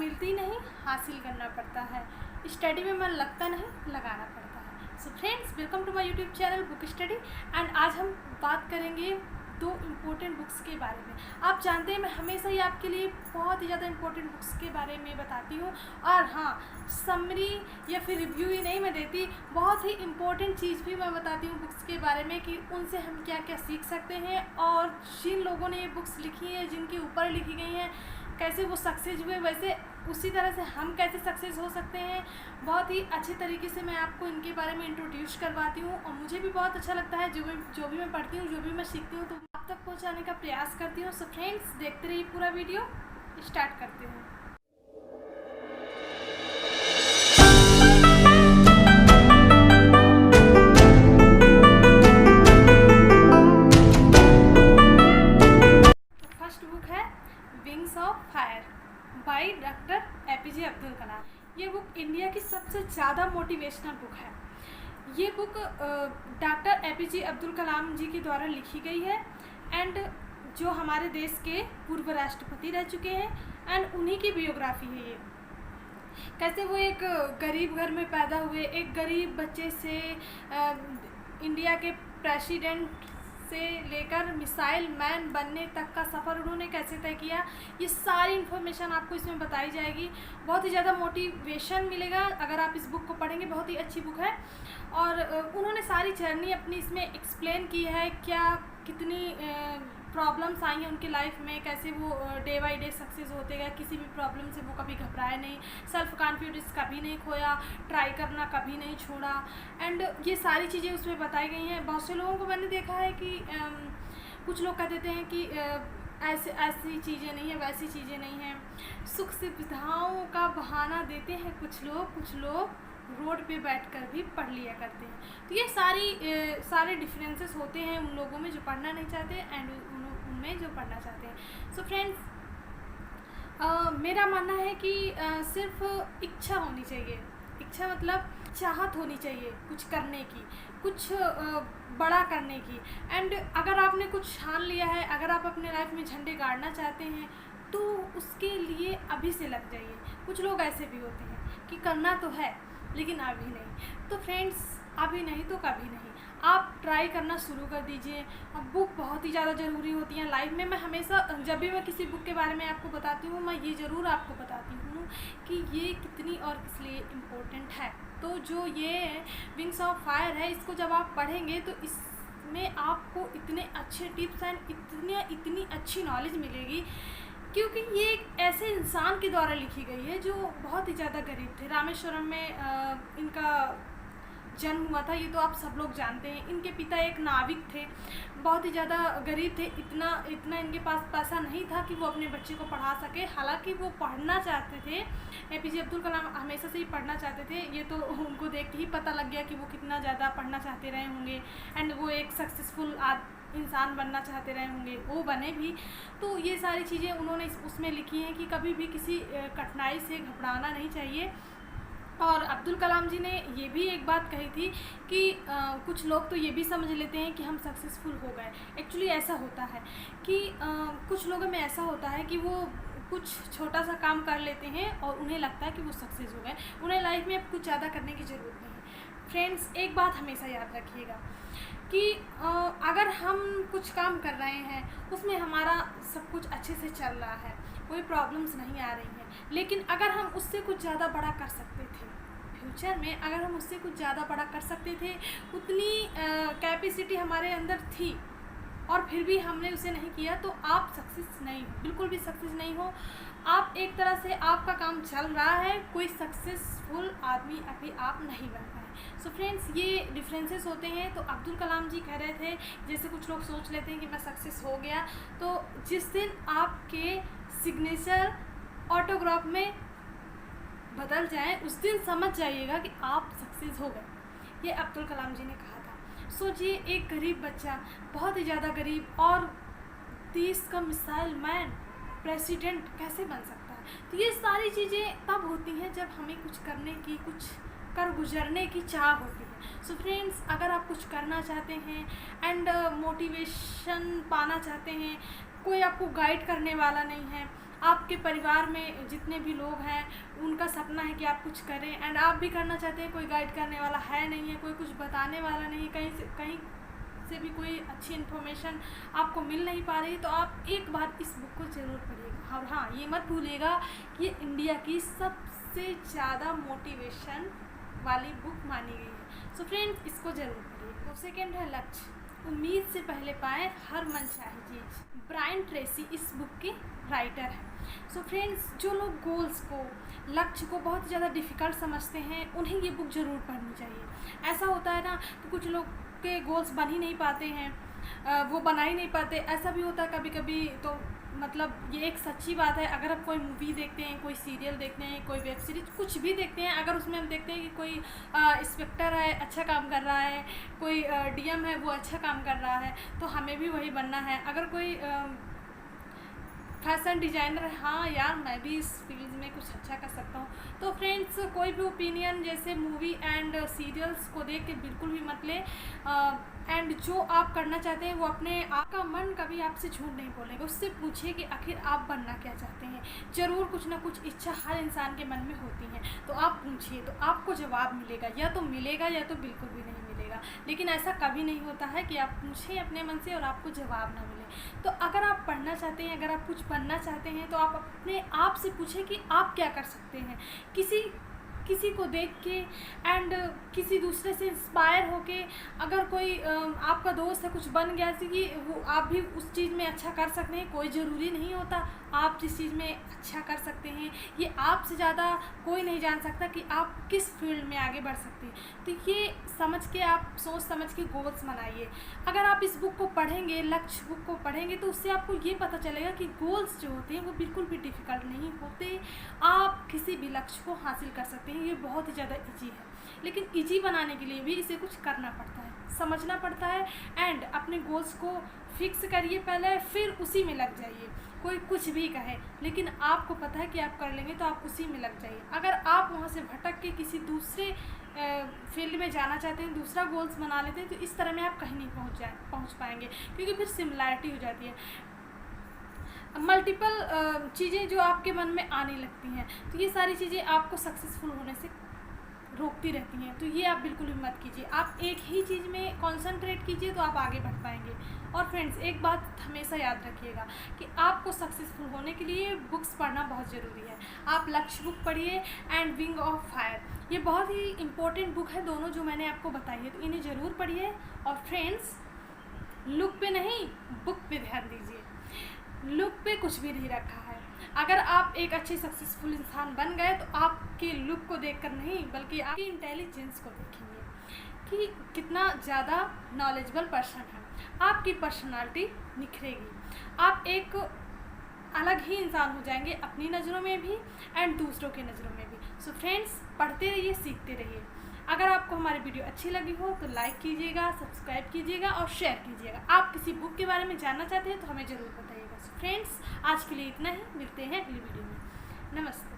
मिलती नहीं, हासिल करना पड़ता है। स्टडी में मन लगता नहीं, लगाना पड़ता है। So friends, welcome to my YouTube channel book study. And आज हम बात करेंगे दो इम्पोर्टेंट बुक्स के बारे में। आप जानते हैं मैं हमेशा ही आपके लिए बहुत ही ज़्यादा इम्पोर्टेंट बुक्स के बारे में बताती हूँ। और हाँ, समरी या फिर रिव्यू ही नहीं मैं देती, बहुत ही इम्पोर्टेंट चीज़ भी मैं बताती हूँ बुक्स के बारे में कि उनसे हम क्या क्या सीख सकते हैं, और जिन लोगों ने ये बुक्स लिखी है, जिनके ऊपर लिखी गई हैं, कैसे वो सक्सेस हुए, वैसे उसी तरह से हम कैसे सक्सेस हो सकते हैं। बहुत ही अच्छे तरीके से मैं आपको इनके बारे में इंट्रोड्यूस करवाती हूँ, और मुझे भी बहुत अच्छा लगता है जो भी मैं पढ़ती हूँ, जो भी मैं सीखती हूँ, तो आप तक पहुँचाने का प्रयास करती हूँ। सो फ्रेंड्स, देखते रहिए पूरा वीडियो। स्टार्ट करते हैं। फर्स्ट बुक है wings of fire by doctor APJ Abdul Kalam. ये बुक इंडिया की सबसे ज़्यादा मोटिवेशनल बुक है। ये बुक डॉक्टर एपीजे अब्दुल कलाम जी के द्वारा लिखी गई है, एंड जो हमारे देश के पूर्व राष्ट्रपति रह चुके हैं, एंड उन्हीं की बायोग्राफी है ये। कैसे वो एक गरीब घर में पैदा हुए, एक गरीब बच्चे से इंडिया के प्रेसिडेंट से लेकर मिसाइल मैन बनने तक का सफ़र उन्होंने कैसे तय किया, ये सारी इन्फॉर्मेशन आपको इसमें बताई जाएगी। बहुत ही ज़्यादा मोटिवेशन मिलेगा अगर आप इस बुक को पढ़ेंगे। बहुत ही अच्छी बुक है, और उन्होंने सारी जर्नी अपनी इसमें एक्सप्लेन की है, क्या कितनी प्रॉब्लम्स आई हैं उनकी लाइफ में, कैसे वो डे बाई डे सक्सेस होते गए, किसी भी प्रॉब्लम से वो कभी घबराए नहीं, सेल्फ कॉन्फिडेंस कभी नहीं खोया, ट्राई करना कभी नहीं छोड़ा। एंड ये सारी चीज़ें उसमें बताई गई हैं। बहुत से लोगों को मैंने देखा है कि कुछ लोग कह देते हैं कि ऐसी चीज़ें नहीं है, वैसी चीज़ें नहीं हैं। सुख सुविधाओं का बहाना देते हैं कुछ लोग रोड पे बैठकर भी पढ़ लिया करते हैं। तो ये सारे डिफरेंसेस होते हैं उन लोगों में जो पढ़ना नहीं चाहते, एंड उनमें जो पढ़ना चाहते हैं। सो फ्रेंड्स, मेरा मानना है कि सिर्फ इच्छा होनी चाहिए। इच्छा मतलब चाहत होनी चाहिए कुछ करने की, कुछ बड़ा करने की। एंड अगर आपने कुछ ठान लिया है, अगर आप अपने लाइफ में झंडे गाड़ना चाहते हैं, तो उसके लिए अभी से लग जाइए। कुछ लोग ऐसे भी होते हैं कि करना तो है लेकिन अभी नहीं। तो फ्रेंड्स, अभी नहीं तो कभी नहीं, आप ट्राई करना शुरू कर दीजिए। अब बुक बहुत ही ज़्यादा ज़रूरी होती है लाइफ में। मैं हमेशा जब भी मैं किसी बुक के बारे में आपको बताती हूँ, मैं ये ज़रूर आपको बताती हूँ कि ये कितनी और किस लिए इम्पोर्टेंट है। तो जो ये विंग्स ऑफ फायर है, इसको जब आप पढ़ेंगे तो इसमें आपको इतने अच्छे टिप्स एंड इतनी अच्छी नॉलेज मिलेगी, क्योंकि ये एक ऐसे इंसान के द्वारा लिखी गई है जो बहुत ही ज़्यादा गरीब थे। रामेश्वरम में इनका जन्म हुआ था, ये तो आप सब लोग जानते हैं। इनके पिता एक नाविक थे, बहुत ही ज़्यादा गरीब थे। इतना इनके पास पैसा नहीं था कि वो अपने बच्चे को पढ़ा सके। हालांकि वो पढ़ना चाहते थे, एपीजे अब्दुल कलाम हमेशा से ही पढ़ना चाहते थे। ये तो उनको देख के ही पता लग गया कि वो कितना ज़्यादा पढ़ना चाहते रहे होंगे, एंड वो एक सक्सेसफुल इंसान बनना चाहते रहे होंगे, वो बने भी। तो ये सारी चीज़ें उन्होंने उसमें लिखी हैं कि कभी भी किसी कठिनाई से घबराना नहीं चाहिए। और अब्दुल कलाम जी ने ये भी एक बात कही थी कि कुछ लोग तो ये भी समझ लेते हैं कि हम सक्सेसफुल हो गए। एक्चुअली ऐसा होता है कि कुछ लोगों में ऐसा होता है कि वो कुछ छोटा सा काम कर लेते हैं और उन्हें लगता है कि वो सक्सेस हो गए, उन्हें लाइफ में अब कुछ ज़्यादा करने की ज़रूरत नहीं है। फ्रेंड्स, एक बात हमेशा याद रखिएगा कि अगर हम कुछ काम कर रहे हैं, उसमें हमारा सब कुछ अच्छे से चल रहा है, कोई प्रॉब्लम्स नहीं आ रही हैं, लेकिन अगर हम उससे कुछ ज़्यादा बड़ा कर सकते थे फ्यूचर में, अगर हम उससे कुछ ज़्यादा बड़ा कर सकते थे, उतनी कैपेसिटी हमारे अंदर थी, और फिर भी हमने उसे नहीं किया, तो आप सक्सेस नहीं हो, बिल्कुल भी सक्सेस नहीं हो। आप एक तरह से आपका काम चल रहा है, कोई सक्सेसफुल आदमी अभी आप नहीं बन पाए। सो फ्रेंड्स, ये डिफरेंसेस होते हैं। तो अब्दुल कलाम जी कह रहे थे, जैसे कुछ लोग सोच लेते हैं कि मैं सक्सेस हो गया, तो जिस दिन आपके सिग्नेचर ऑटोग्राफ में बदल जाए, उस दिन समझ जाइएगा कि आप सक्सेस हो गए। ये अब्दुल कलाम जी ने कहा था। सोचिए, एक गरीब बच्चा, बहुत ही ज़्यादा गरीब, और देश का मिसाइल मैन प्रेसिडेंट कैसे बन सकता है। तो ये सारी चीज़ें तब होती हैं जब हमें कुछ करने की, कुछ कर गुजरने की चाह होती है। सो फ्रेंड्स, अगर आप कुछ करना चाहते हैं एंड मोटिवेशन पाना चाहते हैं, कोई आपको गाइड करने वाला नहीं है, आपके परिवार में जितने भी लोग हैं उनका सपना है कि आप कुछ करें एंड आप भी करना चाहते हैं, कोई गाइड करने वाला है नहीं है, कोई कुछ बताने वाला नहीं, कहीं से भी कोई अच्छी इन्फॉर्मेशन आपको मिल नहीं पा रही, तो आप एक बार इस बुक को ज़रूर पढ़िएगा। और हाँ, ये मत भूलिएगा कि ये इंडिया की सबसे ज़्यादा मोटिवेशन वाली बुक मानी गई है। सो फ्रेंड्स, इसको ज़रूर पढ़िए। तो सेकेंड है लक्ष्य, उम्मीद से पहले पाए हर मनचाही चीज़। ब्रायन ट्रेसी इस बुक के राइटर हैं। सो फ्रेंड्स, जो लोग गोल्स को, लक्ष्य को बहुत ज़्यादा डिफ़िकल्ट समझते हैं, उन्हें ये बुक ज़रूर पढ़नी चाहिए। ऐसा होता है ना कि कुछ लोग के गोल्स बन ही नहीं पाते हैं, वो बना ही नहीं पाते, ऐसा भी होता है कभी कभी। तो मतलब ये एक सच्ची बात है। अगर आप कोई मूवी देखते हैं, कोई सीरियल देखते हैं, कोई वेब सीरीज कुछ भी देखते हैं, अगर उसमें हम देखते हैं कि कोई इंस्पेक्टर है अच्छा काम कर रहा है, कोई डीएम है वो अच्छा काम कर रहा है, तो हमें भी वही बनना है। अगर कोई फैशन डिज़ाइनर है, हाँ यार मैं भी इस फील्ड में कुछ अच्छा कर सकता हूँ। तो फ्रेंड्स, कोई भी ओपिनियन जैसे मूवी एंड सीरियल्स को देख के बिल्कुल भी मत ले। एंड जो आप करना चाहते हैं वो अपने आपका मन कभी आपसे झूठ नहीं बोलेगा। उससे पूछिए कि आखिर आप बनना क्या चाहते हैं। ज़रूर कुछ ना कुछ इच्छा हर इंसान के मन में होती है, तो आप पूछिए तो आपको जवाब मिलेगा, या तो मिलेगा या तो बिल्कुल भी नहीं मिलेगा। लेकिन ऐसा कभी नहीं होता है कि आप पूछें अपने मन से और आपको जवाब ना मिले। तो अगर आप पढ़ना चाहते हैं, अगर आप कुछ बनना चाहते हैं, तो आप अपने आप से पूछें कि आप क्या कर सकते हैं। किसी को देख के एंड किसी दूसरे से इंस्पायर होके, अगर कोई आपका दोस्त है कुछ बन गया कि वो आप भी उस चीज़ में अच्छा कर सकते हैं। कोई ज़रूरी नहीं होता आप जिस चीज़ में अच्छा कर सकते हैं, ये आपसे ज़्यादा कोई नहीं जान सकता कि आप किस फील्ड में आगे बढ़ सकते हैं। तो ये समझ के आप सोच समझ के गोल्स बनाइए। अगर आप इस बुक को पढ़ेंगे, लक्ष्य बुक को पढ़ेंगे, तो उससे आपको ये पता चलेगा कि गोल्स जो होते हैं वो बिल्कुल भी डिफ़िकल्ट नहीं होते। आप किसी भी लक्ष्य को हासिल कर सकते हैं। ये बहुत ही ज़्यादा ईजी है, लेकिन ईजी बनाने के लिए भी इसे कुछ करना पड़ता है, समझना पड़ता है। एंड अपने गोल्स को फिक्स करिए पहले, फिर उसी में लग जाइए। कोई कुछ भी कहे, लेकिन आपको पता है कि आप कर लेंगे, तो आप उसी में लग जाइए। अगर आप वहाँ से भटक के किसी दूसरे फील्ड में जाना चाहते हैं, दूसरा गोल्स बना लेते हैं, तो इस तरह में आप कहीं नहीं पहुँच पाएंगे, क्योंकि फिर सिमिलैरिटी हो जाती है। मल्टीपल चीज़ें जो आपके मन में आने लगती हैं, तो ये सारी चीज़ें आपको सक्सेसफुल होने से रोकती रहती हैं। तो ये आप बिल्कुल भी मत कीजिए। आप एक ही चीज़ में कंसंट्रेट कीजिए, तो आप आगे बढ़ पाएंगे। और फ्रेंड्स, एक बात हमेशा याद रखिएगा कि आपको सक्सेसफुल होने के लिए बुक्स पढ़ना बहुत ज़रूरी है। आप लक्ष्य बुक पढ़िए एंड विंग ऑफ फायर, ये बहुत ही इंपॉर्टेंट बुक है, दोनों जो मैंने आपको बताई है, तो इन्हें ज़रूर पढ़िए। और फ्रेंड्स, लुक पे नहीं, बुक पे ध्यान दीजिए। लुक पे कुछ भी नहीं रखा है। अगर आप एक अच्छे सक्सेसफुल इंसान बन गए, तो आपके लुक को देखकर नहीं, बल्कि आपकी इंटेलिजेंस को देखेंगे कि कितना ज़्यादा नॉलेजेबल पर्सन है। आपकी पर्सनालिटी निखरेगी, आप एक अलग ही इंसान हो जाएंगे अपनी नज़रों में भी एंड दूसरों के नज़रों में भी। सो फ्रेंड्स, पढ़ते रहिए, सीखते रहिए। अगर आपको हमारी वीडियो अच्छी लगी हो तो लाइक कीजिएगा, सब्सक्राइब कीजिएगा और शेयर कीजिएगा। आप किसी बुक के बारे में जानना चाहते हैं तो हमें ज़रूर बताइएगा। सो फ्रेंड्स, आज के लिए इतना ही, मिलते हैं अगली वीडियो में। नमस्ते।